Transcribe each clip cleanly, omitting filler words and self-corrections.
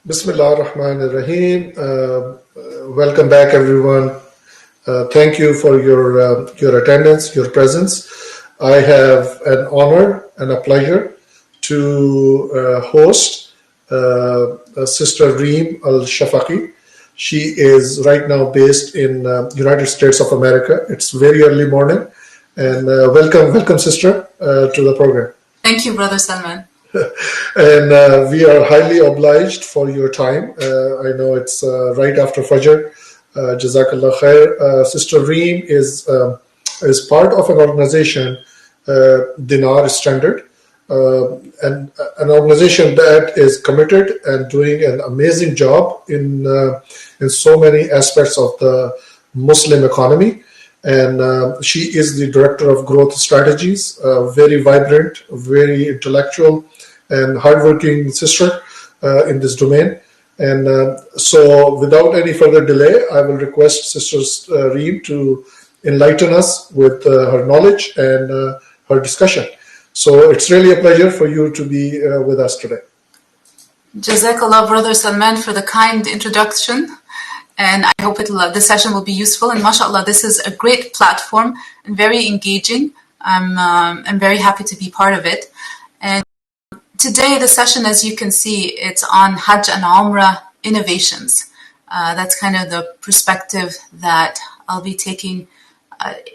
Bismillah ar-Rahman ar-Rahim. Welcome back, everyone. Thank you for your attendance, your presence. I have an honor and a pleasure to host Sister Reem Al-Shafaqi. She is right now based in United States of America. It's very early morning, and welcome, Sister, to the program. Thank you, Brother Salman. And we are highly obliged for your time. I know it's right after Fajr. Jazakallah khair. Sister Reem is part of an organization, Dinar Standard, and an organization that is committed and doing an amazing job in so many aspects of the Muslim economy. And she is the director of growth strategies, very vibrant, very intellectual, and hardworking sister in this domain. And so without any further delay, I will request Sister Reem to enlighten us with her knowledge and her discussion. So it's really a pleasure for you to be with us today. Jazakallah, Brother Salman, for the kind introduction. And I hope this session will be useful. And mashallah, this is a great platform and very engaging. I'm very happy to be part of it. And today, the session, as you can see, it's on Hajj and Umrah innovations. That's kind of the perspective that I'll be taking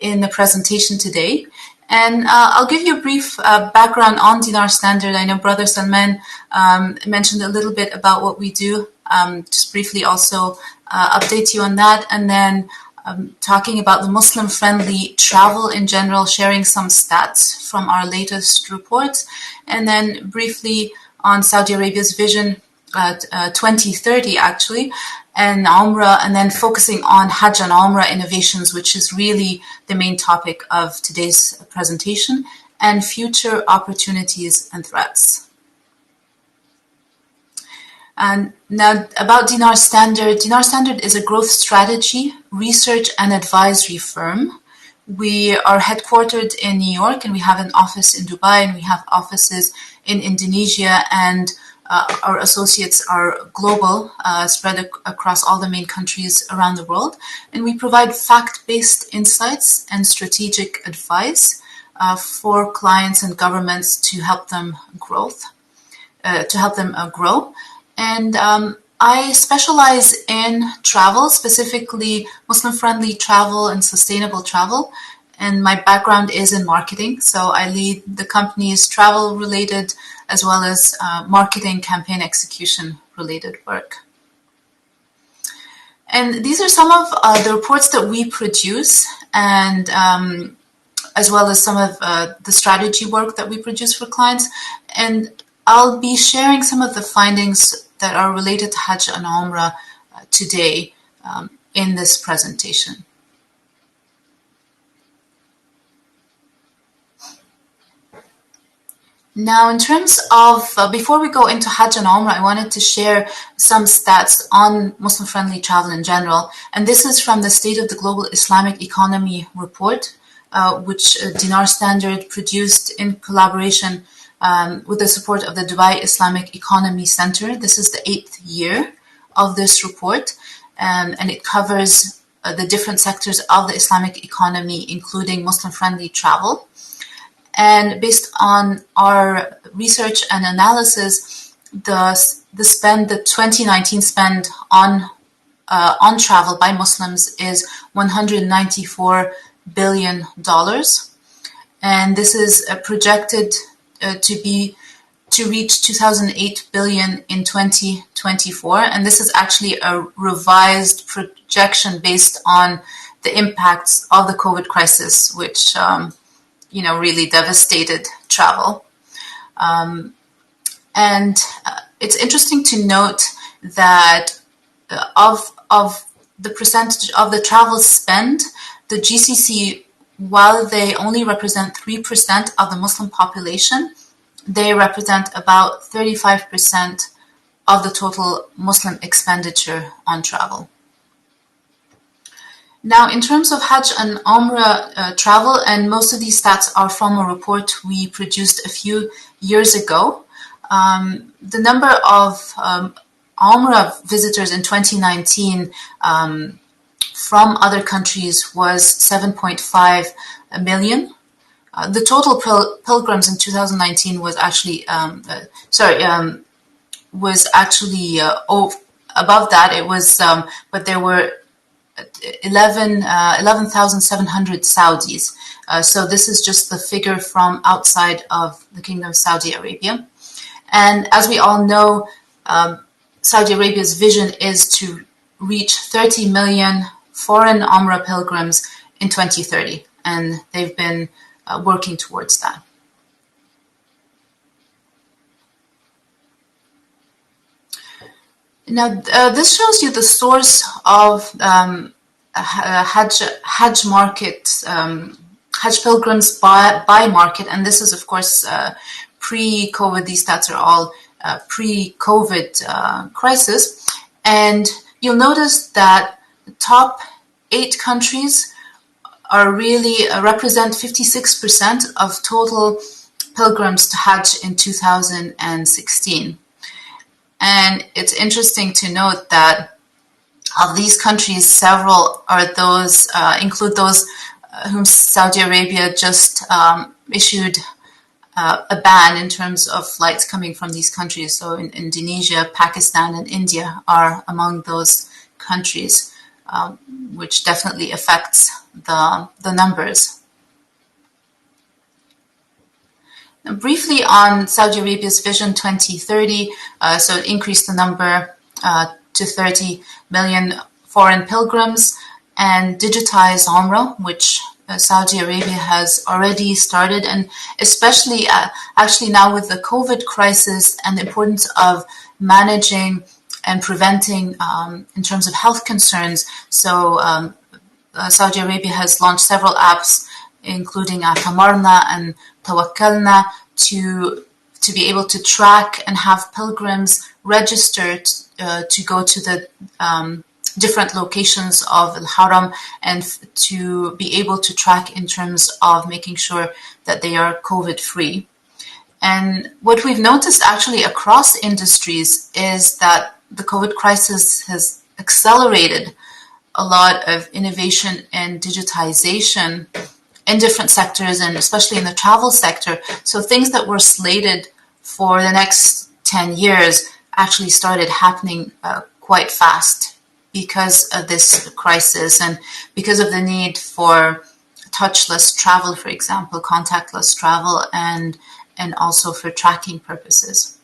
in the presentation today. And I'll give you a brief background on Dinar Standard. I know Brother Salman mentioned a little bit about what we do. Just briefly also update you on that. And then talking about the Muslim-friendly travel in general, sharing some stats from our latest reports. And then briefly on Saudi Arabia's vision 2030, actually, and Umrah, and then focusing on Hajj and Umrah innovations, which is really the main topic of today's presentation, and future opportunities and threats. And now about Dinar Standard. Dinar Standard is a growth strategy, research and advisory firm. We are headquartered in New York, and we have an office in Dubai, and we have offices in Indonesia, and our associates are global, spread across all the main countries around the world. And we provide fact-based insights and strategic advice for clients and governments to help them grow. And I specialize in travel, specifically Muslim-friendly travel and sustainable travel. And my background is in marketing. So I lead the company's travel-related as well as marketing campaign execution-related work. And these are some of the reports that we produce, and as well as some of the strategy work that we produce for clients. And I'll be sharing some of the findings that are related to Hajj and Umrah today in this presentation. Now, in terms of, before we go into Hajj and Umrah, I wanted to share some stats on Muslim-friendly travel in general. And this is from the State of the Global Islamic Economy report, which Dinar Standard produced in collaboration with the support of the Dubai Islamic Economy Center. This is the 8th year of this report, and it covers the different sectors of the Islamic economy, including Muslim-friendly travel. And based on our research and analysis, the 2019 spend on travel by Muslims is $194 billion, and this is projected to reach 2008 billion in 2024, and this is actually a revised projection based on the impacts of the COVID crisis, which really devastated travel. And it's interesting to note that of the percentage of the travel spend, the GCC, while they only represent 3% of the Muslim population, they represent about 35% of the total Muslim expenditure on travel. Now, in terms of Hajj and Umrah travel, and most of these stats are from a report we produced a few years ago, the number of Umrah visitors in 2019 from other countries was 7.5 million. The total pilgrims in 2019 was actually above that. It was, but there were 11,700 Saudis. So this is just the figure from outside of the Kingdom of Saudi Arabia. And as we all know, Saudi Arabia's vision is to reach 30 million foreign Umrah pilgrims in 2030. And they've been working towards that. Now, this shows you the source of Hajj market, Hajj pilgrims by market, and this is, of course, pre-COVID. These stats are all pre-COVID crisis, and you'll notice that the top 8 countries are really represent 56% of total pilgrims to Hajj in 2016. And it's interesting to note that of these countries, several are those include those whom Saudi Arabia just issued a ban in terms of flights coming from these countries. So in Indonesia, Pakistan, and India are among those countries, which definitely affects the numbers. Now, briefly on Saudi Arabia's Vision 2030, so it increased the number to 30 million foreign pilgrims and digitized Umrah, which Saudi Arabia has already started, and especially actually now with the COVID crisis and the importance of managing and preventing in terms of health concerns. So Saudi Arabia has launched several apps, including Tamarna and Tawakkalna, to be able to track and have pilgrims registered to go to the different locations of Al-Haram, and to be able to track in terms of making sure that they are COVID-free. And what we've noticed actually across industries is that the COVID crisis has accelerated a lot of innovation and digitization in different sectors, and especially in the travel sector. So things that were slated for the next 10 years actually started happening quite fast because of this crisis, and because of the need for touchless travel, for example, contactless travel, and also for tracking purposes.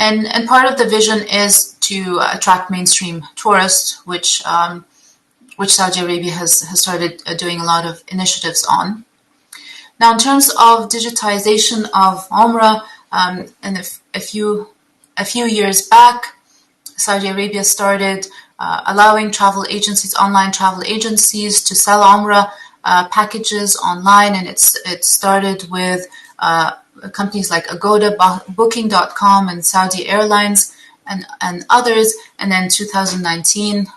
And part of the vision is to attract mainstream tourists, which Saudi Arabia has started doing a lot of initiatives on. Now, in terms of digitization of Umrah, and a few years back, Saudi Arabia started allowing online travel agencies to sell Umrah packages online, and it started with companies like Agoda, Booking.com, and Saudi Airlines, and others. And then 2019,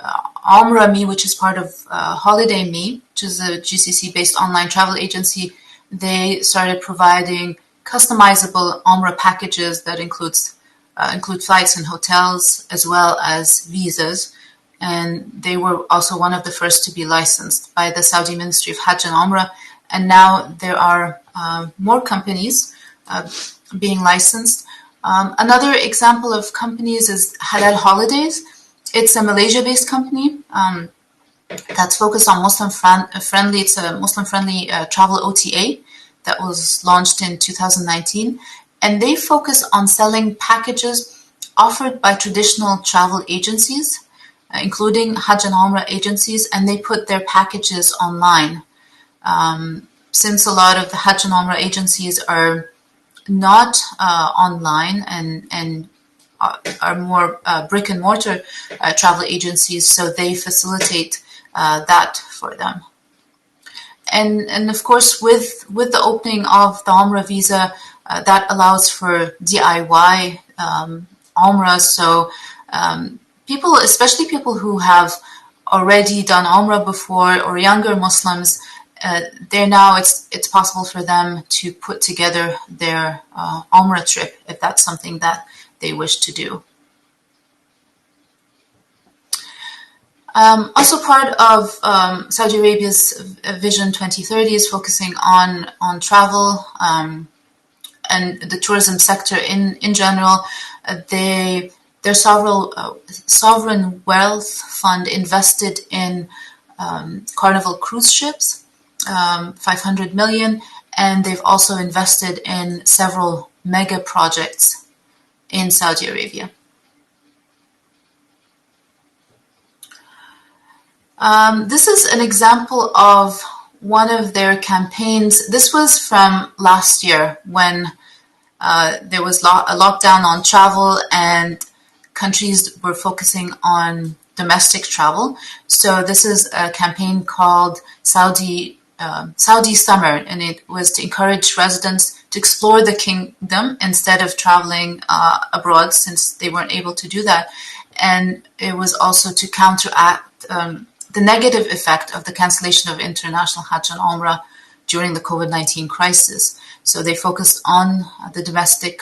Umrah Me, which is part of Holiday Me, which is a GCC-based online travel agency, they started providing customizable Umrah packages that include flights and hotels, as well as visas. And they were also one of the first to be licensed by the Saudi Ministry of Hajj and Umrah. And now there are more companies being licensed. Another example of companies is Halal Holidays. It's a Malaysia-based company that's focused on Muslim-friendly. It's a Muslim-friendly travel OTA that was launched in 2019. And they focus on selling packages offered by traditional travel agencies, including Hajj and Umrah agencies, and they put their packages online. Since a lot of the Hajj and Umrah agencies are not online and are more brick and mortar travel agencies, so they facilitate that for them. And of course, with the opening of the Umrah Visa, that allows for DIY Umrah. So people, especially people who have already done Umrah before, or younger Muslims, it's possible for them to put together their Umrah trip if that's something that they wish to do. Also part of Saudi Arabia's Vision 2030 is focusing on travel and the tourism sector in general. Their sovereign wealth fund invested in Carnival cruise ships, 500 million, and they've also invested in several mega projects in Saudi Arabia. This is an example of one of their campaigns. This was from last year when there was a lockdown on travel and countries were focusing on domestic travel. So this is a campaign called Saudi Summer, and it was to encourage residents to explore the kingdom instead of traveling abroad, since they weren't able to do that. And it was also to counteract the negative effect of the cancellation of international Hajj and Umrah during the COVID-19 crisis. So they focused on the domestic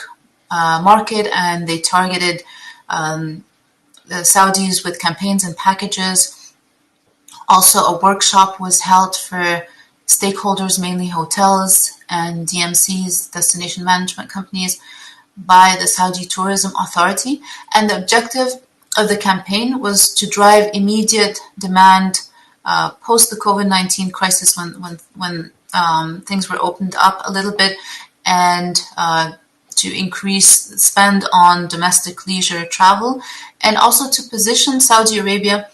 market, and they targeted the Saudis with campaigns and packages. Also, a workshop was held for stakeholders, mainly hotels and DMCs, destination management companies, by the Saudi Tourism Authority. And the objective of the campaign was to drive immediate demand post the COVID-19 crisis, when things were opened up a little bit, and to increase spend on domestic leisure travel, and also to position Saudi Arabia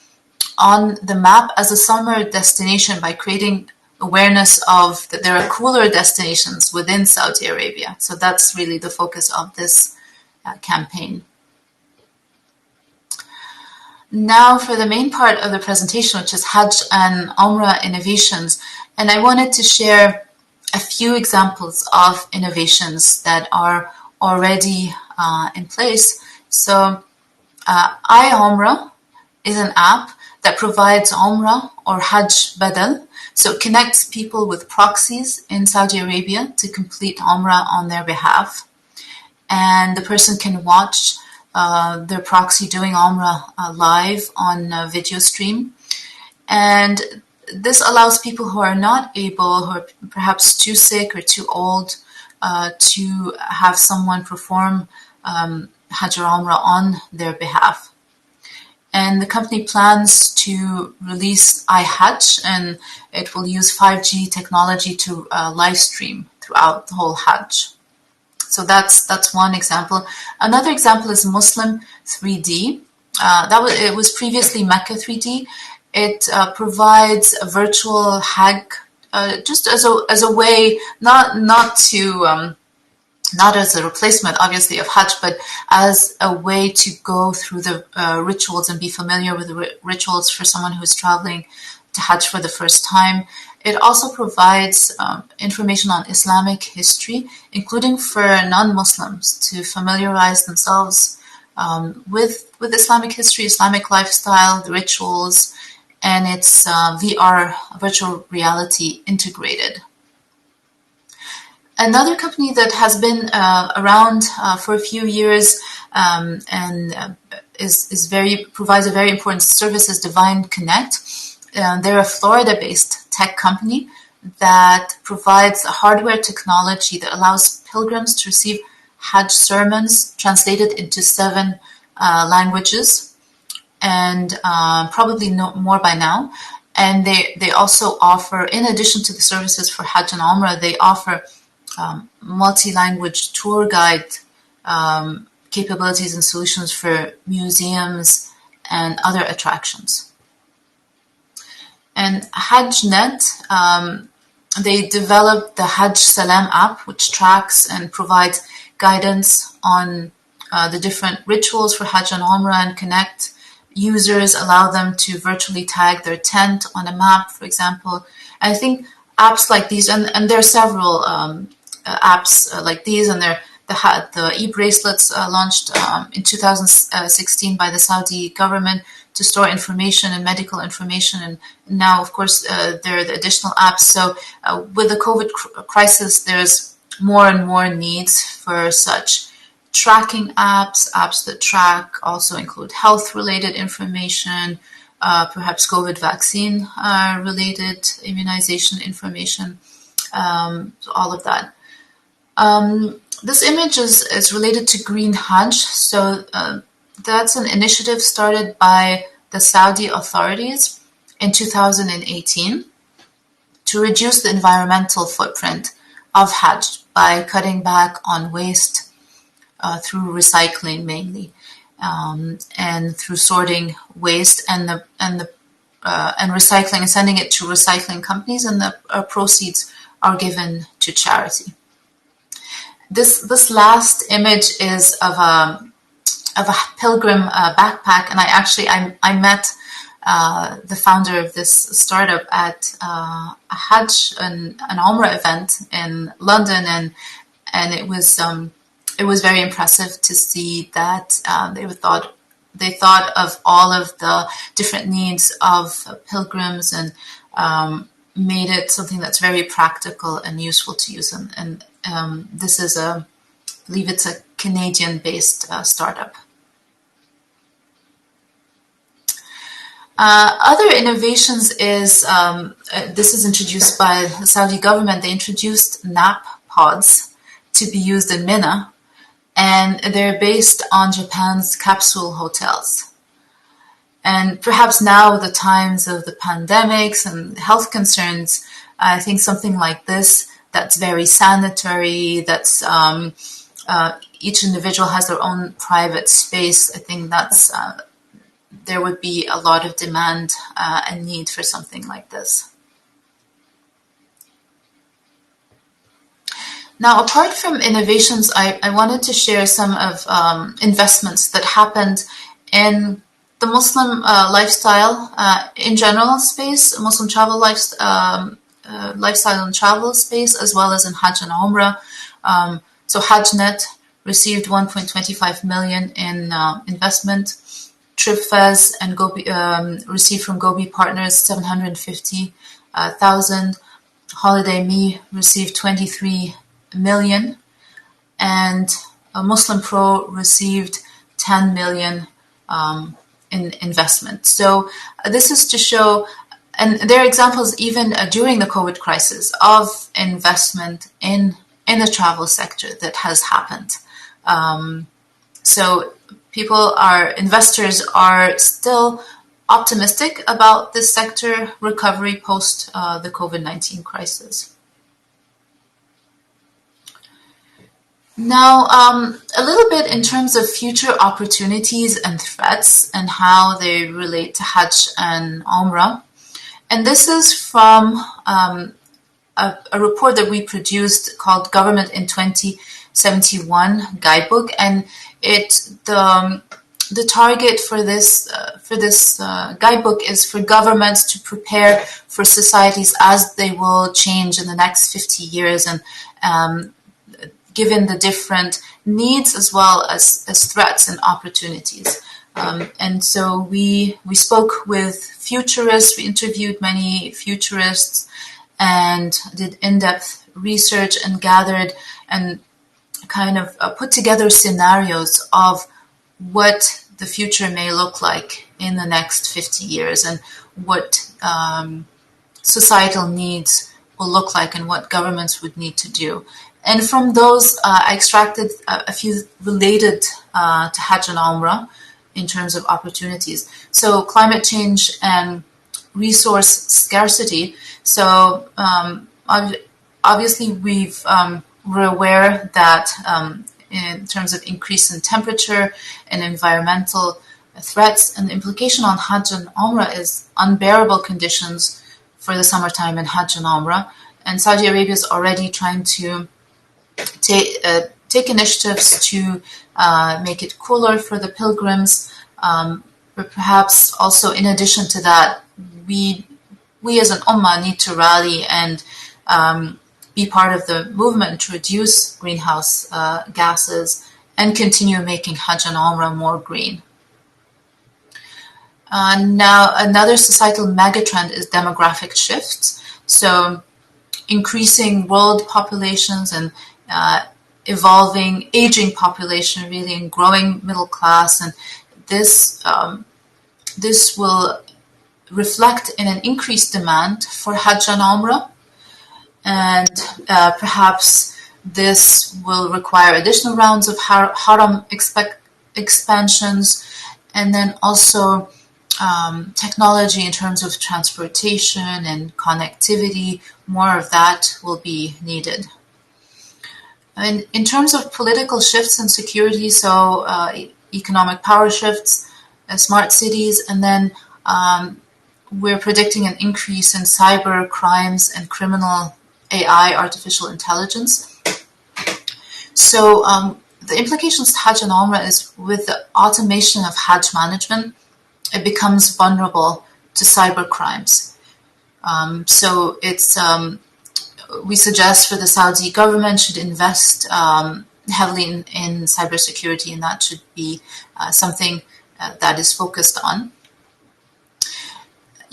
on the map as a summer destination by creating awareness of that there are cooler destinations within Saudi Arabia. So that's really the focus of this campaign. Now for the main part of the presentation, which is Hajj and Umrah innovations. And I wanted to share a few examples of innovations that are already in place. So iUmrah is an app that provides Umrah or Hajj Badal. So it connects people with proxies in Saudi Arabia to complete Umrah on their behalf. And the person can watch their proxy doing Umrah live on a video stream. And this allows people who are not able, who are perhaps too sick or too old, to have someone perform Hajj or Umrah on their behalf. And the company plans to release iHajj, and it will use 5G technology to live stream throughout the whole Hajj. So that's one example. Another example is Muslim 3D. It was previously Mecca 3D. It provides a virtual Hajj just as a way, not as a replacement, obviously, of Hajj, but as a way to go through the rituals and be familiar with the rituals for someone who's traveling to Hajj for the first time. It also provides information on Islamic history, including for non-Muslims, to familiarize themselves with Islamic history, Islamic lifestyle, the rituals, and it's VR, virtual reality integrated. Another company that has been around for a few years and provides a very important service is Divine Connect. They're a Florida-based tech company that provides hardware technology that allows pilgrims to receive Hajj sermons translated into 7 languages, and probably more by now. And they also offer, in addition to the services for Hajj and Umrah, they offer multi-language tour guide capabilities and solutions for museums and other attractions. And HajjNet, they developed the Hajj Salam app, which tracks and provides guidance on the different rituals for Hajj and Umrah, and connect users, allow them to virtually tag their tent on a map, for example. And I think apps like these, and there are several apps like these, and the e-bracelets launched in 2016 by the Saudi government to store information and medical information, and now, of course, there are the additional apps. So with the COVID crisis, there's more and more needs for such tracking apps that track also include health-related information, perhaps COVID vaccine related immunization information, so all of that. This image is related to Green Hajj. So that's an initiative started by the Saudi authorities in 2018 to reduce the environmental footprint of Hajj by cutting back on waste through recycling mainly, and through sorting waste and recycling and sending it to recycling companies, and the proceeds are given to charity. This last image is of a pilgrim backpack, and I met the founder of this startup at a Hajj and an Umrah event in London, and it was very impressive to see that they thought of all of the different needs of pilgrims and made it something that's very practical and useful to use. And this is I believe it's a Canadian-based startup. Other innovations is, this is introduced by the Saudi government. They introduced nap pods to be used in Mina, and they're based on Japan's capsule hotels. And perhaps now, with the times of the pandemics and health concerns, I think something like this, that's very sanitary, that's each individual has their own private space. I think that's there would be a lot of demand and need for something like this. Now, apart from innovations, I wanted to share some of investments that happened in the Muslim lifestyle in general space, Muslim travel lifestyle and travel space, as well as in Hajj and Umrah. So HajjNet received 1.25 million in investment. TripFez and Gobi received from Gobi Partners 750,000. Holiday Me received 23 million, and Muslim Pro received 10 million in investment. So this is to show, and there are examples even during the COVID crisis of investment in the travel sector that has happened. So investors are still optimistic about this sector recovery post the COVID-19 crisis. Now, a little bit in terms of future opportunities and threats and how they relate to Hajj and Umrah. And this is from a report that we produced called Government in 2071 Guidebook, and the target for this guidebook is for governments to prepare for societies as they will change in the next 50 years, and given the different needs as well as threats and opportunities. And so we spoke with futurists, we interviewed many futurists and did in-depth research and gathered and kind of put together scenarios of what the future may look like in the next 50 years and what societal needs will look like and what governments would need to do. And from those, I extracted a few related to Hajj and Umrah in terms of opportunities. So climate change and resource scarcity. So obviously we're aware that in terms of increase in temperature and environmental threats, and the implication on Hajj and Umrah is unbearable conditions for the summertime in Hajj and Umrah. And Saudi Arabia is already trying to take initiatives to make it cooler for the pilgrims, but perhaps also in addition to that, we as an ummah need to rally and be part of the movement to reduce greenhouse gases and continue making Hajj and Umrah more green. Now, another societal megatrend is demographic shifts. So increasing world populations and evolving, aging population, really, and growing middle class, and this will reflect in an increased demand for Hajj and Umrah, and perhaps this will require additional rounds of haram expansions, and then also technology in terms of transportation and connectivity. More of that will be needed. And in terms of political shifts and security, so economic power shifts, smart cities, and then we're predicting an increase in cyber crimes and criminal AI, artificial intelligence. So the implications to Hajj and Umrah is with the automation of Hajj management, it becomes vulnerable to cyber crimes. So it's we suggest for the Saudi government should invest heavily in cybersecurity, and that should be something that is focused on.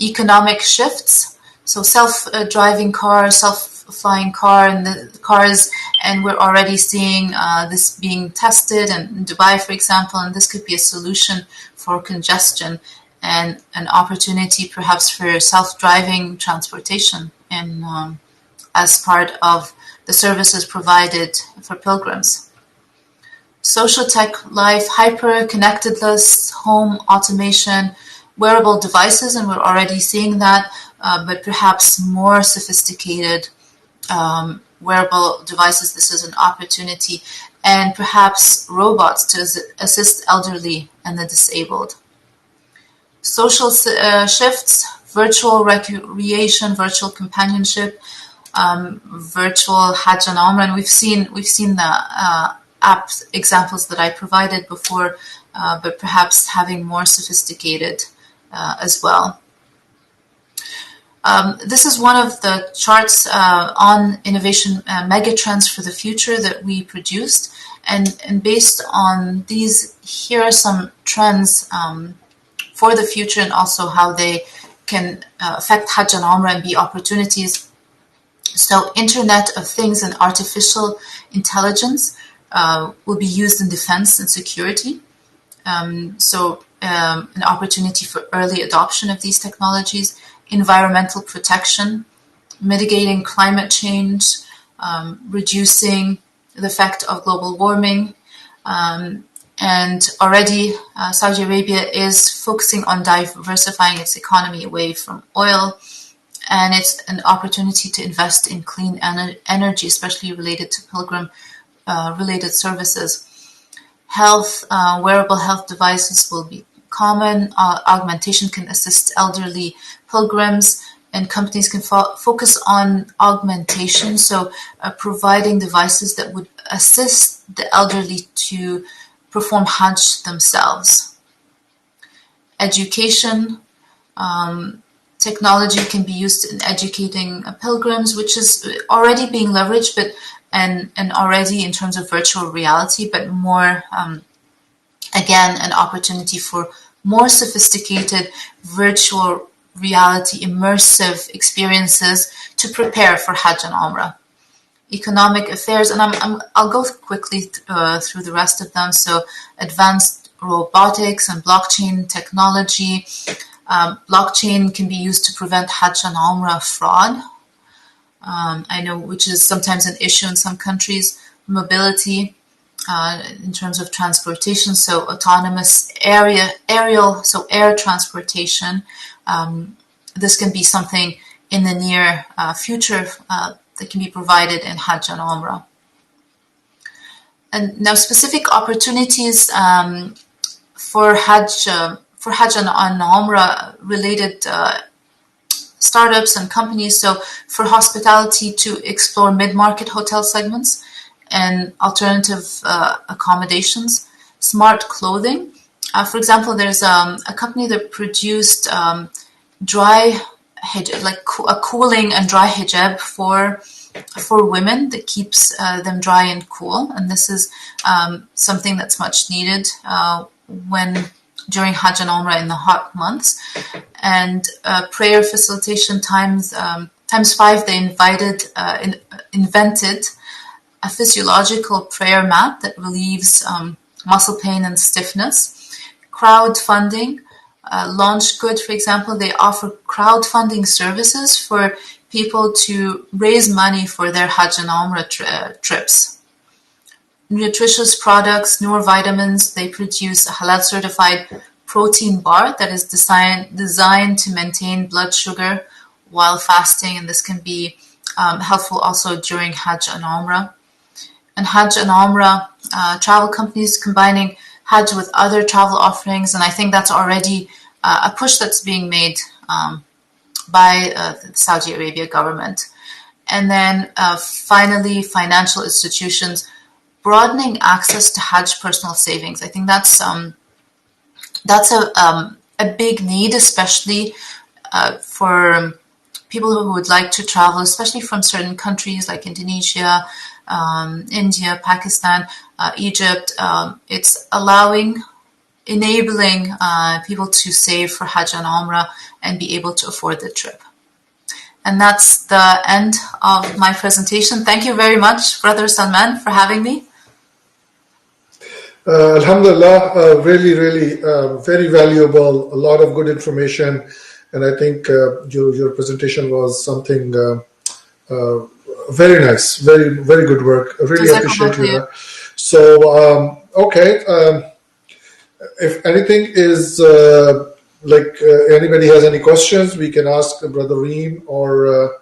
Economic shifts, so self-driving cars, self-flying cars, and we're already seeing this being tested in Dubai, for example, and this could be a solution for congestion and an opportunity perhaps for self-driving transportation and as part of the services provided for pilgrims. Social tech life, hyper-connectedness, home automation, wearable devices, and we're already seeing that, but perhaps more sophisticated wearable devices. This is an opportunity, and perhaps robots to assist elderly and the disabled. Social shifts, virtual recreation, virtual companionship, virtual Hajj and Umrah, and we've seen the app examples that I provided before, but perhaps having more sophisticated as well. This is one of the charts on innovation megatrends for the future that we produced, and based on these, here are some trends for the future and also how they can affect Hajj and Umrah and be opportunities. So Internet of Things and artificial intelligence will be used in defense and security. So an opportunity for early adoption of these technologies, environmental protection, mitigating climate change, reducing the effect of global warming, and already Saudi Arabia is focusing on diversifying its economy away from oil, and it's an opportunity to invest in clean energy, especially related to pilgrim related services. Health, wearable health devices will be common. Augmentation can assist elderly pilgrims, and companies can focus on augmentation, so providing devices that would assist the elderly to perform Hajj themselves. Education, technology can be used in educating pilgrims, which is already being leveraged, but and already in terms of virtual reality, but more, again, an opportunity for more sophisticated virtual reality, immersive experiences to prepare for Hajj and Umrah. Economic affairs, and I'll go quickly through the rest of them. So advanced robotics and blockchain technology. Blockchain can be used to prevent Hajj and Umrah fraud. I know, which is sometimes an issue in some countries. Mobility, in terms of transportation, so autonomous aerial, so air transportation. This can be something in the near future that can be provided in Hajj and Umrah. And now specific opportunities for Hajj and Umrah related startups and companies. So for hospitality, to explore mid-market hotel segments and alternative accommodations. Smart clothing. For example, there's a company that produced dry hijab, like a cooling and dry hijab for women that keeps them dry and cool. And this is something that's much needed when during Hajj and Umrah in the hot months. And prayer facilitation times 5, they invented a physiological prayer mat that relieves muscle pain and stiffness. Crowdfunding, Launch Good, for example, they offer crowdfunding services for people to raise money for their Hajj and Umrah trips. Nutritious products, Noor Vitamins, they produce a halal certified protein bar that is designed to maintain blood sugar while fasting, and this can be helpful also during Hajj and Umrah. And Hajj and Umrah, travel companies combining Hajj with other travel offerings, and I think that's already a push that's being made by the Saudi Arabia government. And then finally, financial institutions broadening access to Hajj personal savings. I think that's a big need, especially for people who would like to travel, especially from certain countries like Indonesia, India, Pakistan, Egypt. It's enabling people to save for Hajj and Umrah and be able to afford the trip. And that's the end of my presentation. Thank you very much, Brother Salman, for having me. Alhamdulillah, really, very valuable, a lot of good information. And I think your presentation was something very nice, very good work. I really appreciate you. So, okay, if anything is anybody has any questions, we can ask Brother Reem, or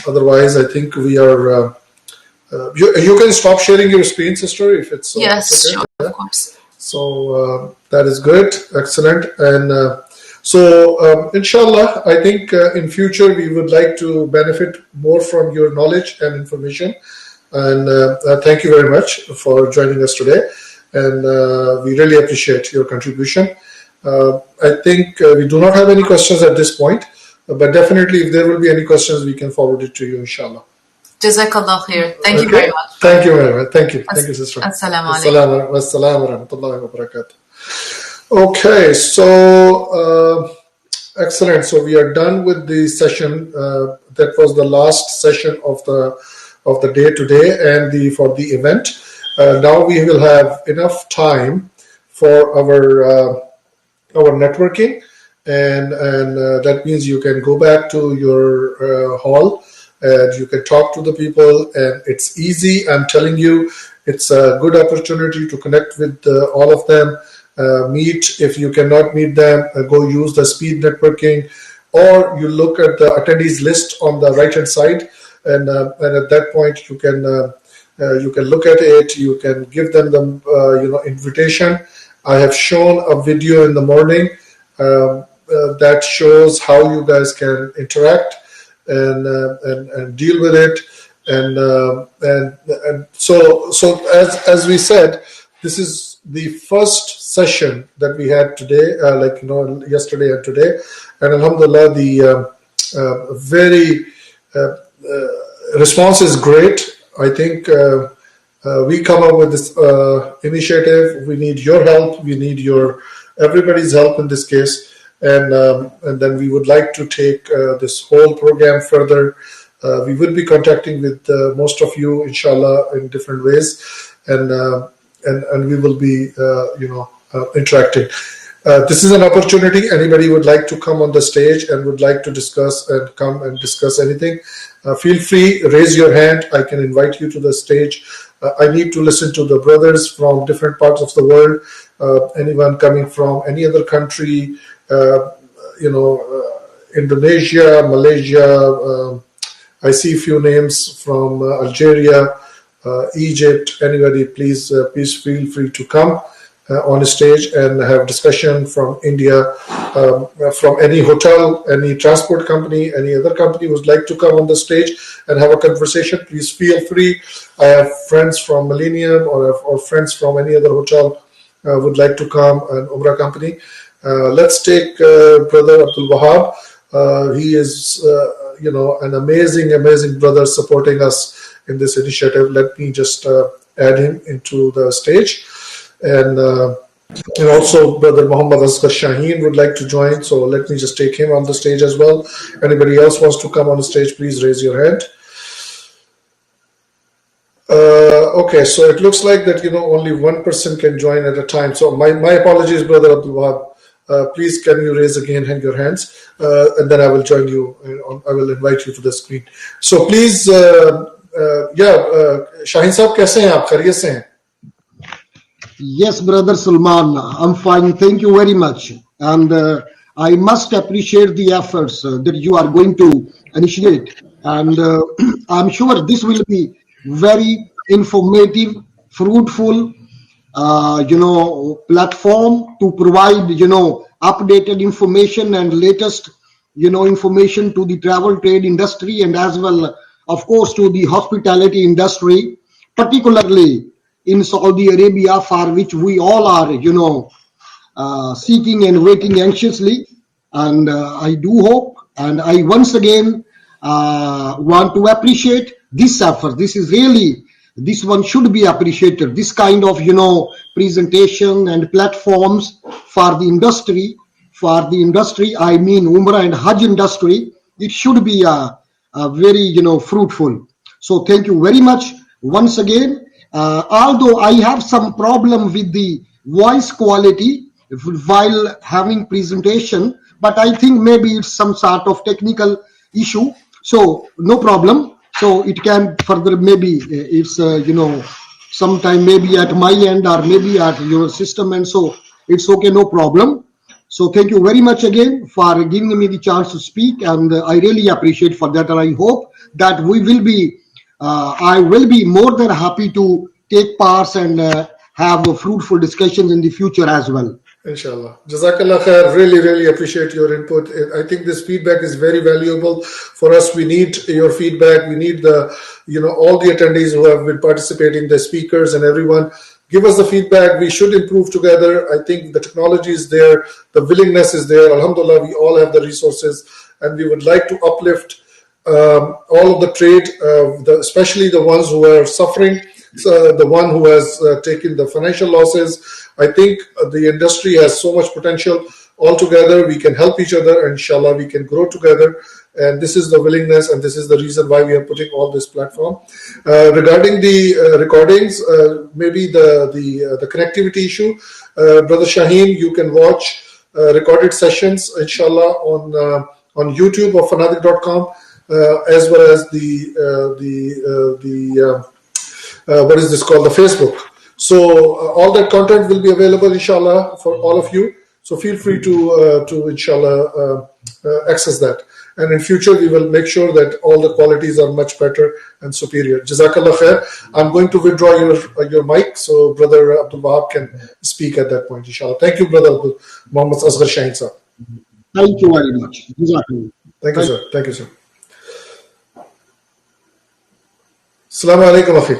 otherwise, I think we are. You can stop sharing your screen, sister, if it's yes, okay. Sure, of course. So that is good, excellent, and inshallah, I think in future we would like to benefit more from your knowledge and information. And thank you very much for joining us today, and we really appreciate your contribution. I think we do not have any questions at this point, but definitely if there will be any questions, we can forward it to you, inshallah. Jazakallah khair. Thank you very much. Thank you very much. Thank you, sister. Assalamu alaikum. Assalamu rahmatullahi wa barakatuh. Okay, so excellent. So we are done with the session. That was the last session of the day today, and for the event. Now we will have enough time for our networking, and that means you can go back to your hall. And you can talk to the people, and it's easy. I'm telling you, it's a good opportunity to connect with all of them. Meet, if you cannot meet them, go use the speed networking, or you look at the attendees list on the right hand side, and at that point you can look at it. You can give them the invitation. I have shown a video in the morning that shows how you guys can interact and deal with it, and so as we said, this is the first session that we had today, yesterday and today, and alhamdulillah, the very response is great. I think we come up with this initiative. We need your help. We need everybody's help in this case. And then we would like to take this whole program further. We will be contacting with most of you, inshallah, in different ways, and we will be, interacting. This is an opportunity. Anybody would like to come on the stage and would like to discuss and come and discuss anything, feel free, raise your hand. I can invite you to the stage. I need to listen to the brothers from different parts of the world. Anyone coming from any other country, Indonesia, Malaysia. I see a few names from Algeria, Egypt. Anybody, please feel free to come on stage and have discussion. From India, from any hotel, any transport company, any other company would like to come on the stage and have a conversation, please feel free. I have friends from Millennium or friends from any other hotel would like to come, an Umrah company. Let's take Brother Abdul Wahab. He is, an amazing brother supporting us in this initiative. Let me just add him into the stage. And also Brother Muhammad Asghar Shaheen would like to join. So let me just take him on the stage as well. Anybody else wants to come on the stage, please raise your hand. Okay, so it looks like that, only one person can join at a time. So my apologies, Brother Abdul Wahab. Please, can you raise again your hands, and then I will join you. I will invite you to the screen. So please, Shaheen Saab, कैसे हैं आप? खैरियत से हैं? Yes, Brother Salman, I'm fine. Thank you very much. And I must appreciate the efforts that you are going to initiate. And I'm sure this will be very informative, fruitful, platform to provide, updated information and latest, information to the travel trade industry and as well, of course, to the hospitality industry, particularly in Saudi Arabia, for which we all are, seeking and waiting anxiously. And I do hope, and I once again want to appreciate this effort. This one should be appreciated. This kind of, presentation and platforms for the industry, I mean, Umrah and Hajj industry, it should be a very, fruitful. So thank you very much once again. Although I have some problem with the voice quality while having presentation, but I think maybe it's some sort of technical issue. So no problem. So it can further, maybe it's, sometime maybe at my end or maybe at your system. And so it's okay, no problem. So thank you very much again for giving me the chance to speak. And I really appreciate for that. And I hope that I will be more than happy to take parts and have fruitful discussions in the future as well. Inshallah. Jazakallah khair. Really, really appreciate your input. I think this feedback is very valuable for us. We need your feedback. We need all the attendees who have been participating, the speakers and everyone. Give us the feedback. We should improve together. I think the technology is there. The willingness is there. Alhamdulillah, we all have the resources and we would like to uplift all of the trade, especially the ones who are suffering. So the one who has taken the financial losses. I think the industry has so much potential. All together, we can help each other, and inshallah, we can grow together. And this is the willingness, and this is the reason why we are putting all this platform. Regarding the recordings, maybe the connectivity issue, Brother Shaheen, you can watch recorded sessions, inshallah, on YouTube or fanatic.com, as well as what is this called? The Facebook. So all that content will be available, inshallah, for all of you. So feel free to inshallah, access that. And in future, we will make sure that all the qualities are much better and superior. Jazakallah khair. I'm going to withdraw your mic so Brother Abdul Wahab can speak at that point, inshallah. Thank you, Brother Muhammad Asghar Shaheen sir. Thank you very much. Jazakallah. Thank you, sir. Thank you, sir. Assalamu alaikum, akhi.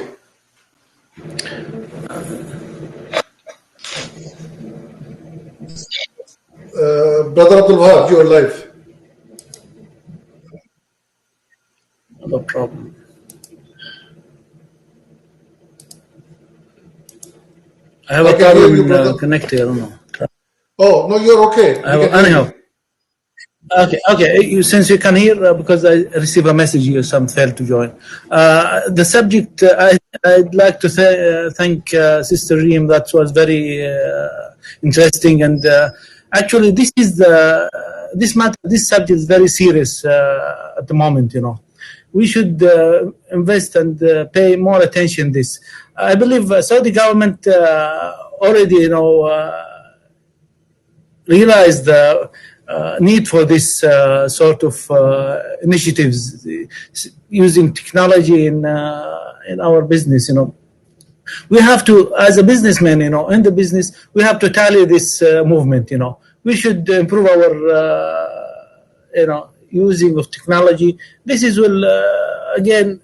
Brother Abdul Wahab, you are live. No problem. I have a problem connecting. I don't know. Oh no, you're okay. Anyhow. Okay. Since you can hear, because I received a message here, some failed to join. The subject, I'd like to thank Sister Reem. That was very interesting, and actually, this subject is very serious at the moment. We should invest and pay more attention to this. I believe Saudi government already, realized the need for this sort of initiatives using technology in our business. We have to, as a businessman, in the business, we have to tally this movement. We should improve our, using of technology. This will again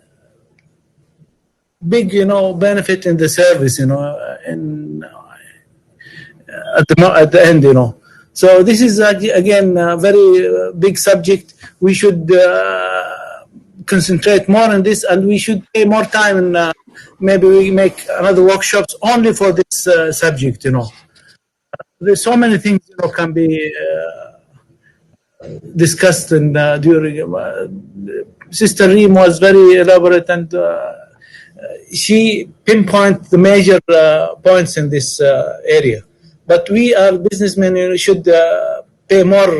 big, benefit in the service, at the end, So this is again a very big subject. We should concentrate more on this, and we should pay more time, and maybe we make another workshops only for this subject. There's so many things can be discussed, and during Sister Reem was very elaborate and she pinpoint the major points in this area. But we are businessmen, should pay more,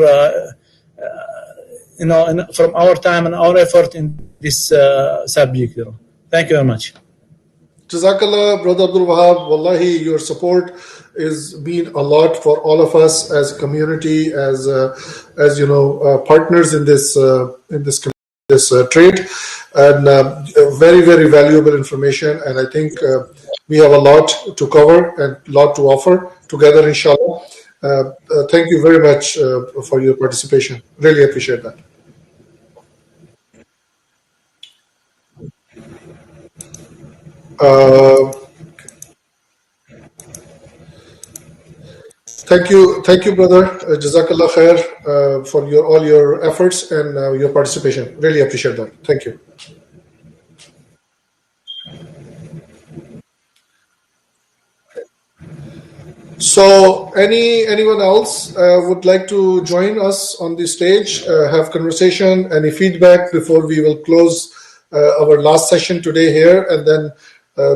from our time and our effort in this subject. Thank you very much. Jazakallah, Brother Abdul Wahab. Wallahi, your support is been a lot for all of us as a community, as partners in this trade, and very, very valuable information. And I think we have a lot to cover and a lot to offer together, inshallah. Thank you very much for your participation. Really appreciate that. Thank you, brother. Jazakallah khair for all your efforts and your participation. Really appreciate that. Thank you. So, anyone else would like to join us on the stage, have conversation, any feedback before we will close our last session today here, and then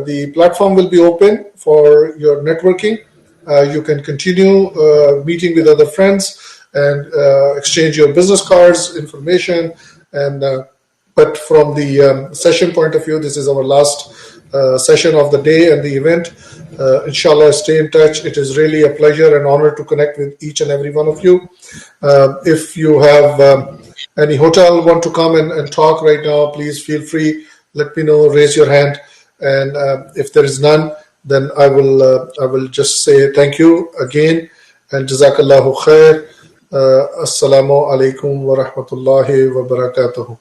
the platform will be open for your networking. You can continue meeting with other friends and exchange your business cards, information, and but from the session point of view, this is our last session of the day and the event. Inshallah, stay in touch. It is really a pleasure and honor to connect with each and every one of you. If you have any hotel want to come and talk right now, please feel free. Let me know. Raise your hand, and if there is none, then I will just say thank you again and Jazakallahu khair. Assalamu alaikum wa rahmatullahi wa barakatuhu.